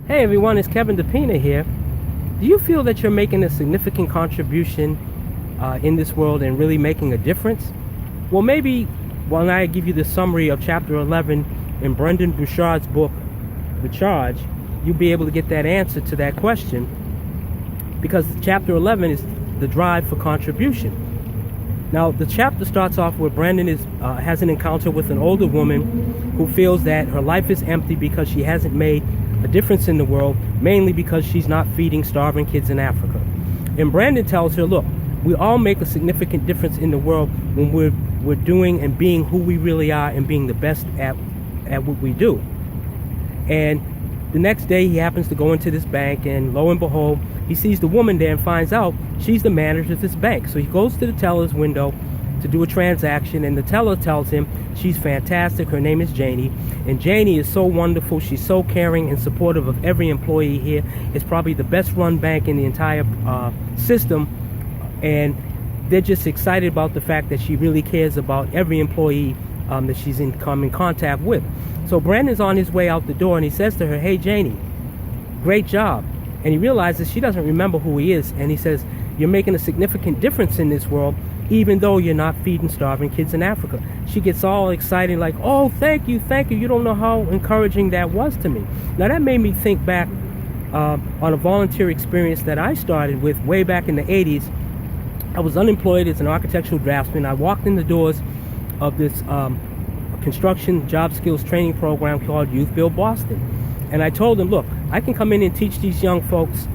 Hey everyone, it's Kevin DePina here. Do you feel that you're making a significant contribution in this world and really making a difference? Well, maybe when I give you the summary of chapter 11 in Brendon Burchard's book, The Charge, you'll be able to get that answer to that question, because chapter 11 is the drive for contribution. Now, the chapter starts off where Brendon has an encounter with an older woman who feels that her life is empty because she hasn't made a difference in the world, mainly because she's not feeding starving kids in Africa. And Brendon tells her, look, we all make a significant difference in the world when we're doing and being who we really are and being the best at what we do. And the next day he happens to go into this bank, and lo and behold, he sees the woman there and finds out she's the manager of this bank. So he goes to the teller's window to do a transaction, and the teller tells him she's fantastic. Her name is Janie, and Janie is so wonderful. She's so caring and supportive of every employee here. It's probably the best run bank in the entire system, and they're just excited about the fact that she really cares about every employee that she's in contact with. So Brandon's on his way out the door, and he says to her, hey Janie, great job. And he realizes she doesn't remember who he is, and he says, you're making a significant difference in this world, even though you're not feeding starving kids in Africa. She gets all excited, like, oh, thank you. You don't know how encouraging that was to me. Now, that made me think back on a volunteer experience that I started with way back in the 80s. I was unemployed as an architectural draftsman. I walked in the doors of this construction job skills training program called Youth Build Boston. And I told them, look, I can come in and teach these young folks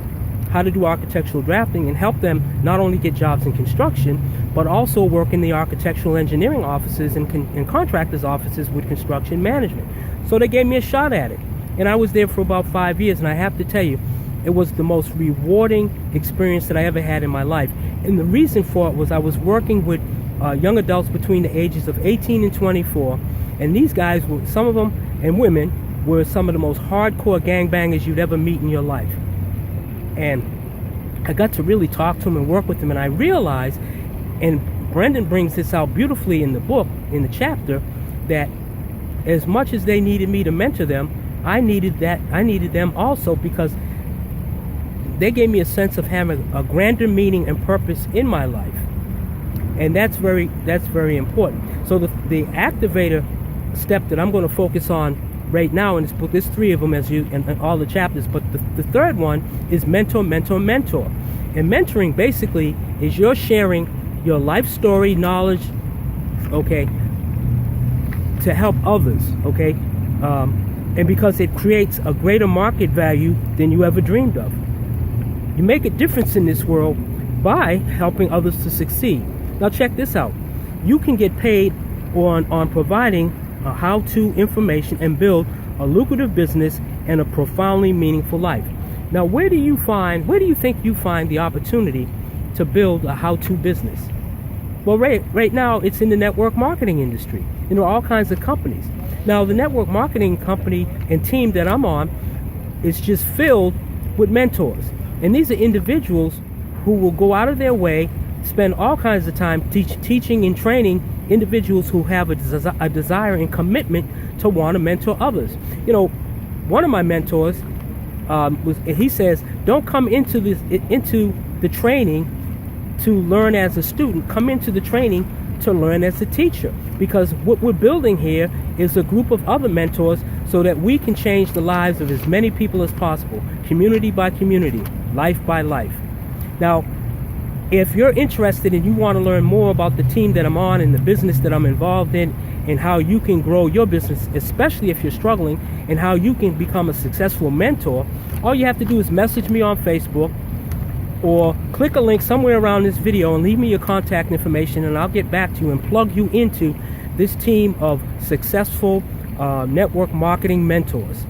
how to do architectural drafting and help them not only get jobs in construction, but also work in the architectural engineering offices and contractors' offices with construction management. So they gave me a shot at it. And I was there for about 5 years, and I have to tell you, it was the most rewarding experience that I ever had in my life. And the reason for it was I was working with young adults between the ages of 18 and 24, and these guys were, some of them, and women, were some of the most hardcore gangbangers you'd ever meet in your life. And I got to really talk to them and work with them, and I realized, and Brendon brings this out beautifully in the book, in the chapter, that as much as they needed me to mentor them, I needed them also, because they gave me a sense of having a grander meaning and purpose in my life. And that's very important. So the activator step that I'm going to focus on right now in this book, there's 3 of them in all the chapters, but the third one is mentor. And mentoring basically is you're sharing your life story, knowledge, okay, to help others, okay, and because it creates a greater market value than you ever dreamed of. You make a difference in this world by helping others to succeed. Now check this out. You can get paid on providing how-to information and build a lucrative business and a profoundly meaningful life. Now, where do you think you find the opportunity to build a how-to business? Well, right now it's in the network marketing industry. You know, all kinds of companies. Now, the network marketing company and team that I'm on is just filled with mentors. And these are individuals who will go out of their way, spend all kinds of time teaching and training individuals who have a desire and commitment to want to mentor others. You know, one of my mentors he says, don't come into the training to learn as a student. Come into the training to learn as a teacher, because what we're building here is a group of other mentors so that we can change the lives of as many people as possible, community by community, life by life. Now, if you're interested and you want to learn more about the team that I'm on and the business that I'm involved in, and how you can grow your business, especially if you're struggling, and how you can become a successful mentor, all you have to do is message me on Facebook or click a link somewhere around this video and leave me your contact information, and I'll get back to you and plug you into this team of successful network marketing mentors.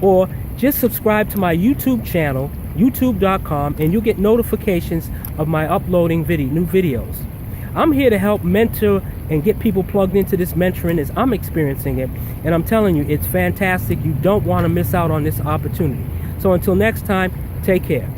Or just subscribe to my YouTube channel, youtube.com, and you'll get notifications of my uploading new videos. I'm here to help mentor and get people plugged into this mentoring as I'm experiencing it, and I'm telling you, it's fantastic. You don't want to miss out on this opportunity. So until next time, take care.